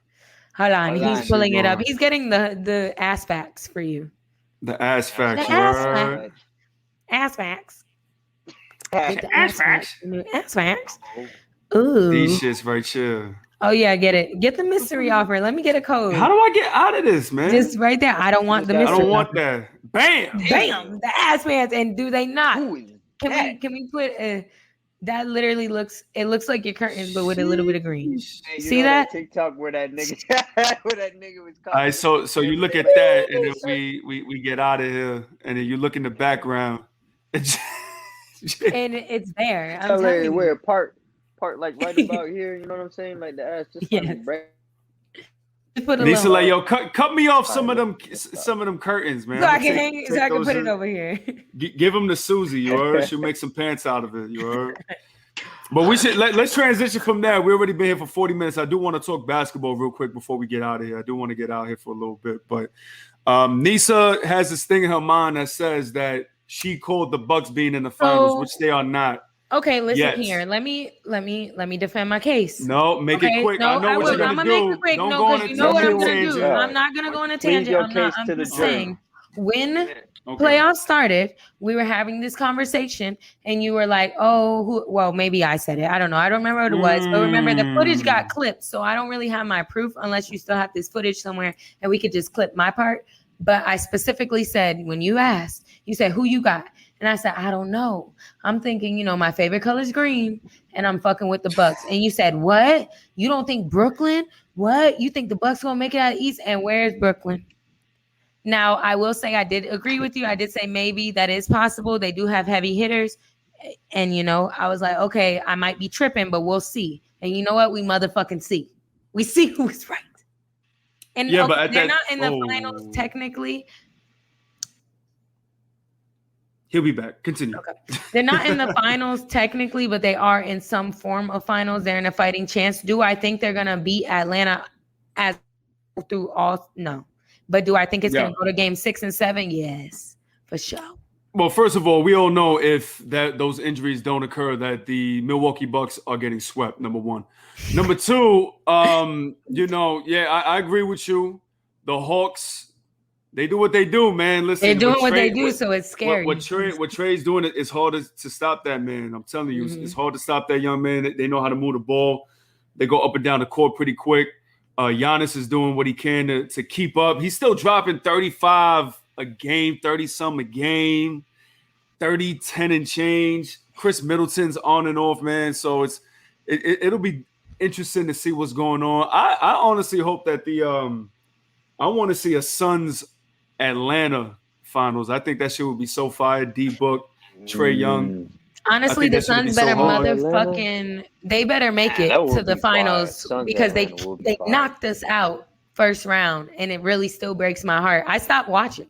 Hold on. He's pulling it up. He's getting the ass facts for you. The ass facts. The ass facts. Ass facts. Ass facts. Ooh. These shit's right chill. Oh yeah, get it. Get the mystery offer. Let me get a code. How do I get out of this, man? Just right there. I don't want the mystery. I don't want that. Bam. Bam. The ass pants. And do they not? Can we put that literally looks like your curtains, but with a little bit of green. See that? TikTok where that nigga was all right, so you look at that, and then we get out of here, and then you look in the background, and it's there. I'm telling you, where part like right about here. You know what I'm saying? Like the ass just put a Lisa, like, yo, cut me off some of them curtains, man. So I can put it over here. Give them to Susie, you heard? She'll make some pants out of it, you heard? But we should let's transition from there. We already been here for 40 minutes. I do want to talk basketball real quick before we get out of here. I do want to get out here for a little bit, but Nisa has this thing in her mind that says that she called the Bucks being in the finals, which they are not. Okay, listen here. Let me defend my case. No, make it quick. No, I know what you're gonna do. Make it quick. Don't no, go on because you know what I'm gonna tangent. do. I'm not gonna go on a tangent. I'm just saying when playoffs started, we were having this conversation, and you were like, "Oh, well, maybe I said it. I don't know. I don't remember what it was, but remember the footage got clipped, so I don't really have my proof unless you still have this footage somewhere, and we could just clip my part." But I specifically said when you asked, you said, "Who you got?" And I said, I don't know. I'm thinking, my favorite color is green, and I'm fucking with the Bucks. And you said, what? You don't think Brooklyn? What? You think the Bucks gonna make it out of East? And where's Brooklyn? Now, I will say I did agree with you. I did say maybe that is possible. They do have heavy hitters. And I was like, okay, I might be tripping, but we'll see. And you know what? We motherfucking see. We see who's right. And yeah, but they're not in the finals technically. He'll be back. Continue. Okay. They're not in the finals technically, but they are in some form of finals. They're in a fighting chance. Do I think they're gonna beat Atlanta as through all? No. But do I think it's gonna go to game 6 and 7? Yes, for sure. Well, first of all, we all know if those injuries don't occur, that the Milwaukee Bucks are getting swept. Number one. Number two, I agree with you. The Hawks. They do what they do, man. Listen, they're doing what they do, so it's scary. What Trey's doing, it's hard to stop that, man. I'm telling you, it's hard to stop that young man. They know how to move the ball. They go up and down the court pretty quick. Giannis is doing what he can to keep up. He's still dropping 35 a game, 30-some a game, 30, 10 and change. Chris Middleton's on and off, man. So it'll be interesting to see what's going on. I honestly hope that I want to see a Suns Atlanta finals. I think that shit would be so fire. D-Book, Trae Young. Honestly, the Suns better they better make it to the finals because they knocked us out first round, and it really still breaks my heart. I stopped watching.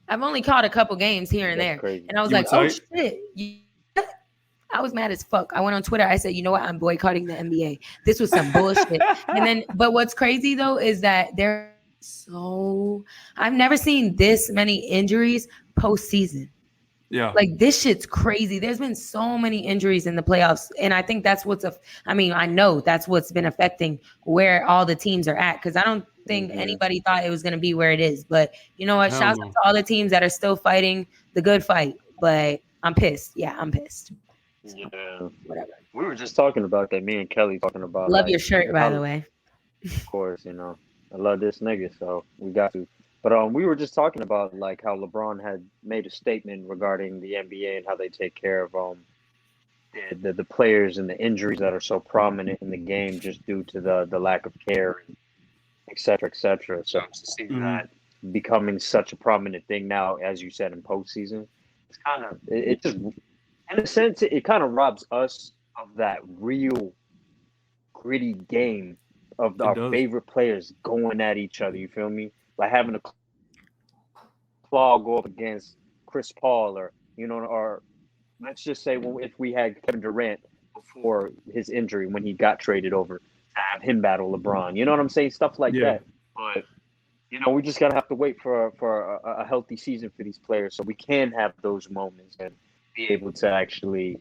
I've only caught a couple games here and there, and I was like, oh shit. I was mad as fuck. I went on Twitter. I said, you know what? I'm boycotting the NBA. This was some bullshit. But what's crazy though is that I've never seen this many injuries postseason. Yeah. Like this shit's crazy. There's been so many injuries in the playoffs. And I think that's I know that's what's been affecting where all the teams are at. Because I don't think anybody thought it was going to be where it is. But you know what? Shouts out to all the teams that are still fighting the good fight. But I'm pissed. Yeah, I'm pissed. Yeah. Whatever. We were just talking about that. Me and Kelly talking about. Love your shirt, by the way. Of course, I love this nigga, so we got to. But we were just talking about like how LeBron had made a statement regarding the NBA and how they take care of the players and the injuries that are so prominent in the game just due to the lack of care, et cetera, et cetera. So to see that becoming such a prominent thing now, as you said, in postseason, it's kind of it just in a sense it kind of robs us of that real gritty game of our favorite players going at each other. You feel me? Like having a claw go up against Chris Paul, or let's just say if we had Kevin Durant before his injury when he got traded over, to have him battle LeBron. You know what I'm saying? Stuff like that. But we just gotta have to wait for a healthy season for these players so we can have those moments and be able to actually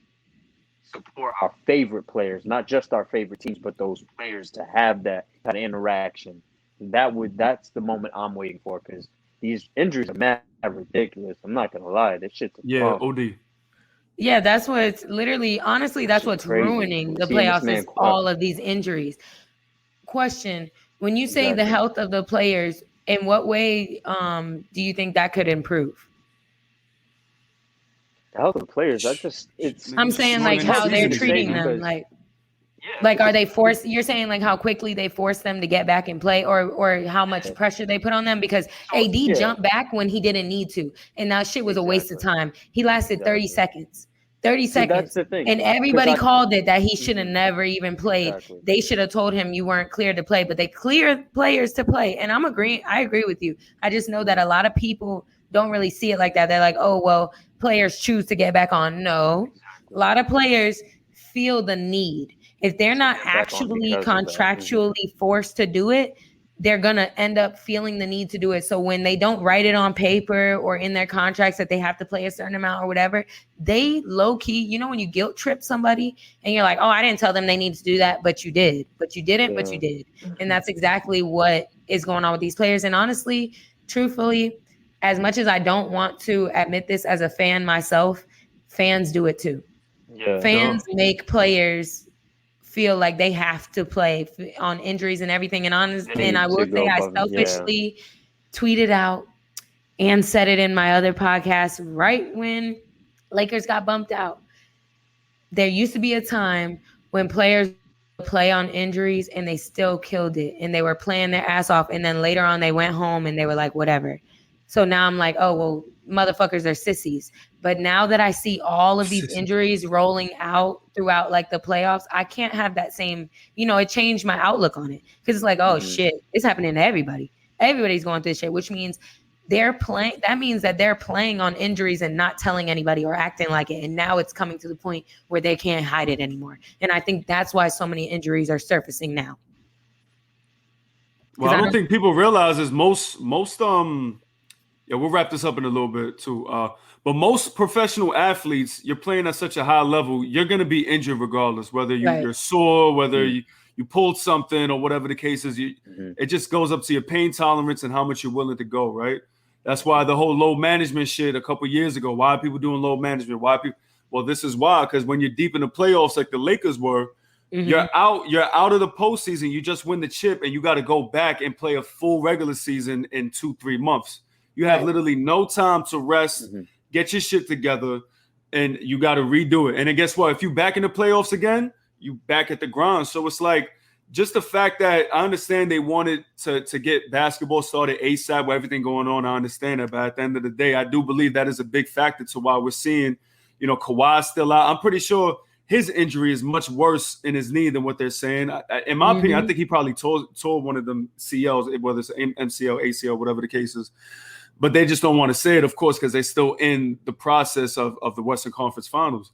support our favorite players, not just our favorite teams, but those players to have that kind of interaction. That's the moment I'm waiting for, because these injuries are mad ridiculous. I'm not gonna lie, this shit's OD. Yeah, that's what's literally, honestly, that's what's crazy. Ruining the playoffs is all of these injuries. Question: when you say the health of the players, in what way do you think that could improve? The health of the players, I'm saying like how they're treating them, like are they forced? You're saying like how quickly they force them to get back and play, or how much pressure they put on them, because AD jumped back when he didn't need to, and that shit was a waste of time. He lasted 30 seconds. 30 seconds. That's the thing. And everybody called it that he should have never even played. Exactly. They should have told him you weren't cleared to play, but they cleared players to play. And I agree with you. I just know that a lot of people don't really see it like that. They're like, oh, well, players choose to get back on. No, a lot of players feel the need. If they're not actually contractually forced to do it, they're going to end up feeling the need to do it. So when they don't write it on paper or in their contracts that they have to play a certain amount or whatever, they low key, when you guilt trip somebody and you're like, oh, I didn't tell them they need to do that, but you did, but you didn't, but you did. And that's exactly what is going on with these players. And honestly, truthfully, as much as I don't want to admit this as a fan myself, fans do it too. Yeah, fans make players feel like they have to play on injuries and everything. And I will say I selfishly tweeted out and said it in my other podcast right when Lakers got bumped out. There used to be a time when players play on injuries and they still killed it and they were playing their ass off. And then later on they went home and they were like, whatever. So now I'm like, oh, well, motherfuckers are sissies. But now that I see all of these injuries rolling out throughout like the playoffs, I can't have that same, it changed my outlook on it. Because it's like, oh shit, it's happening to everybody. Everybody's going through this shit, which means that means that they're playing on injuries and not telling anybody or acting like it. And now it's coming to the point where they can't hide it anymore. And I think that's why so many injuries are surfacing now. Well, I don't think people realize is most we'll wrap this up in a little bit too. But most professional athletes, you're playing at such a high level, you're going to be injured regardless, whether you're sore, whether you pulled something or whatever the case is. It just goes up to your pain tolerance and how much you're willing to go, right? That's why the whole load management shit a couple years ago, why are people doing load management? Well, this is why, because when you're deep in the playoffs like the Lakers were, you're out of the postseason. You just win the chip and you got to go back and play a full regular season in 2-3 months. You have literally no time to rest, get your shit together, and you got to redo it. And then guess what? If you back in the playoffs again, you back at the grind. So it's like just the fact that I understand they wanted to get basketball started ASAP with everything going on. I understand that. But at the end of the day, I do believe that is a big factor to why we're seeing, Kawhi still out. I'm pretty sure his injury is much worse in his knee than what they're saying. In my opinion, I think he probably tore one of them CLs, whether it's MCL, ACL, whatever the case is. But they just don't want to say it, of course, because they're still in the process of the Western Conference Finals.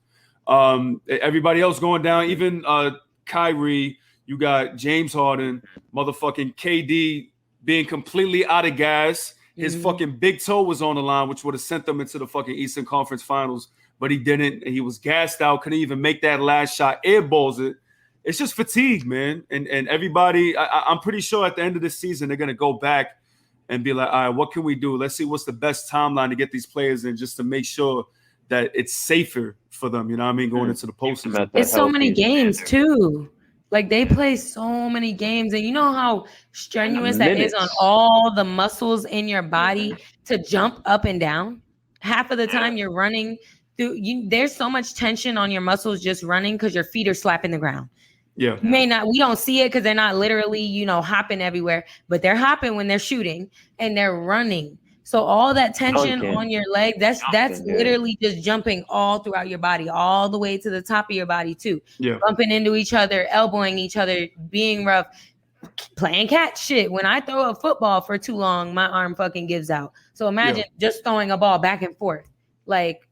Everybody else going down, even Kyrie, you got James Harden, motherfucking KD being completely out of gas. His fucking big toe was on the line, which would have sent them into the fucking Eastern Conference Finals, but he didn't. He was gassed out, couldn't even make that last shot, airballs it. It's just fatigue, man. And everybody, I'm pretty sure at the end of the season, they're going to go back and be like, all right, what can we do? Let's see what's the best timeline to get these players in just to make sure that it's safer for them, going into the postseason. It's so many games, too. Like, they play so many games. And you know how strenuous that is on all the muscles in your body to jump up and down? Half of the time you're running through, there's so much tension on your muscles just running because your feet are slapping the ground. Yeah. We don't see it because they're not literally, hopping everywhere, but they're hopping when they're shooting and they're running. So all that tension on your leg, that's literally just jumping all throughout your body, all the way to the top of your body too. Yeah. Bumping into each other, elbowing each other, being rough, playing catch shit. When I throw a football for too long, my arm fucking gives out. So imagine just throwing a ball back and forth. Like,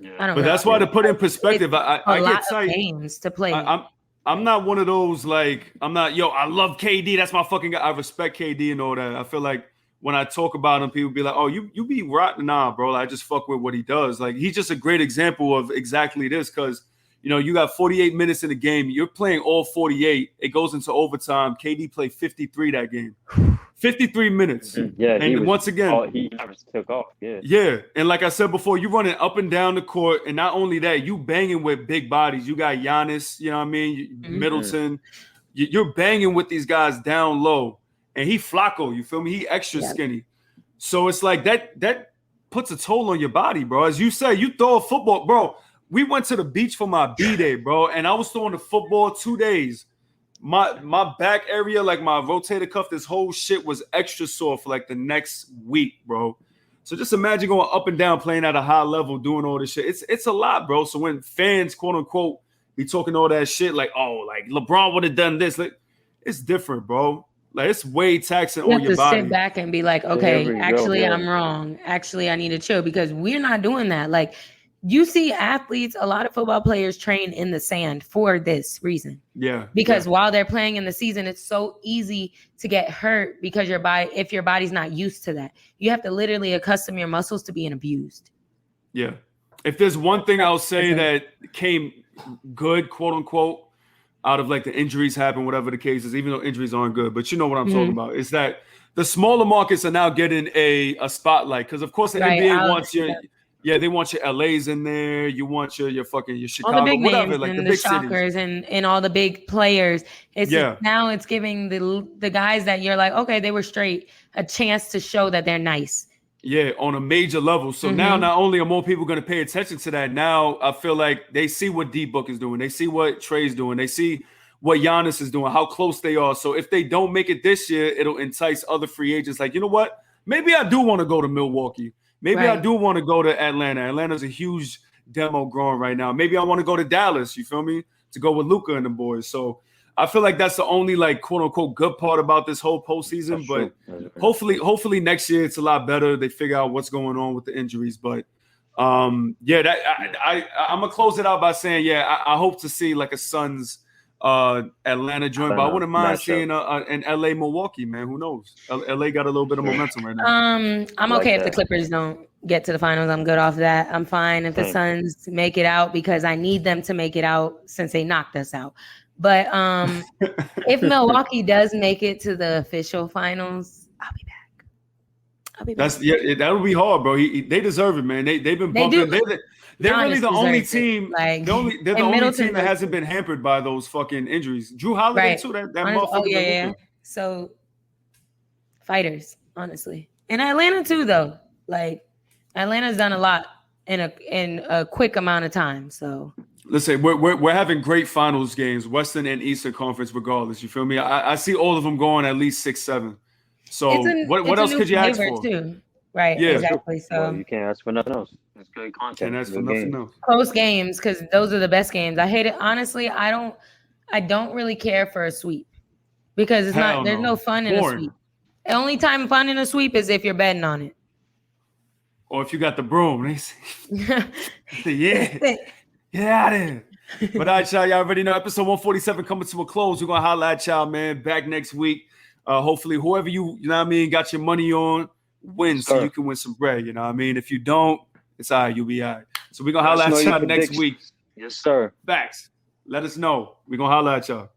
I don't know. But that's why, to put in perspective, I get tight. Games to play. I'm not one of those, like, I love KD. That's my fucking guy. I respect KD and all that. I feel like when I talk about him, people be like, oh, you be rotten. Nah, bro. I just fuck with what he does. Like, he's just a great example of exactly this because, you got 48 minutes in the game. You're playing all 48. It goes into overtime. KD played 53 that game. 53 minutes. Yeah. And once again, he took off. Yeah. Yeah. And like I said before, you running up and down the court. And not only that, you banging with big bodies. You got Giannis, you know what I mean? Middleton. You're banging with these guys down low. And he Flacco, you feel me? He extra skinny. So it's like that puts a toll on your body, bro. As you say, you throw a football, bro. We went to the beach for my B-Day, bro. And I was throwing the football 2 days. My back area, like my rotator cuff, this whole shit was extra sore for like the next week, bro. So just imagine going up and down, playing at a high level, doing all this shit. It's a lot, bro. So when fans, quote unquote, be talking all that shit, like, oh, like LeBron would have done this, like, it's different, bro. Like, it's way taxing on your body. You have to sit back and be like, okay, actually, I'm wrong. Actually, I need to chill because we're not doing that. Like, you see athletes, a lot of football players train in the sand for this reason. Yeah. Because while they're playing in the season, it's so easy to get hurt because if your body's not used to that. You have to literally accustom your muscles to being abused. Yeah. If there's one thing I'll say that came good, quote unquote, out of like the injuries happen, whatever the case is, even though injuries aren't good, but you know what I'm talking about, is that the smaller markets are now getting a spotlight. Because of course the NBA wants they want your LAs in there. You want your Chicago, all the big whatever, names like and the the big Shockers cities. and all the big players. Now it's giving the guys that you're like, okay, they were straight, a chance to show that they're nice. Yeah, on a major level. So now not only are more people going to pay attention to that, now I feel like they see what D-Book is doing. They see what Trey's doing. They see what Giannis is doing, how close they are. So if they don't make it this year, it'll entice other free agents. Like, you know what? maybe I do want to go to Milwaukee. Maybe I Right. do want to go to Atlanta. Atlanta's a huge demo growing right now. Maybe I want to go to Dallas, you feel me? To go with Luka and the boys. So I feel like that's the only like quote unquote good part about this whole postseason. But hopefully next year it's a lot better. They figure out what's going on with the injuries. But I'm gonna close it out by saying, I hope to see like a Suns Atlanta joint, but I wouldn't mind seeing an LA Milwaukee, man. Who knows? LA got a little bit of momentum right now. I'm okay if the Clippers don't get to the finals. I'm good off that. I'm fine if the Suns make it out because I need them to make it out since they knocked us out. But if Milwaukee does make it to the official finals, I'll be back. That would be hard, bro. They deserve it, man. They've been bumping. They're really the only team. They're the only team that hasn't been hampered by those fucking injuries. Drew Holiday too. That motherfucker. Oh yeah. So fighters, honestly, and Atlanta too, though. Like Atlanta's done a lot in a quick amount of time. So listen, we're having great finals games, Western and Eastern Conference, regardless. You feel me? I see all of them going at least 6-7. So what else could you ask for? Too. Right. Yeah. Exactly. So well, you can't ask for nothing else. It's good content. Can't ask for nothing else. Close games, because those are the best games. I hate it. Honestly, I don't really care for a sweep because there's no fun in a sweep. The only time fun in a sweep is if you're betting on it. Or if you got the broom. Get out of here. But all right, y'all already know episode 147 coming to a close. We're gonna holla at y'all, man. Back next week. Hopefully, whoever you know what I mean, got your money on, wins so you can win some bread. You know what I mean? If you don't, it's all right. You'll be all right. So we're gonna holla at y'all next week. Yes, sir. Facts. Let us know. We're gonna holla at y'all.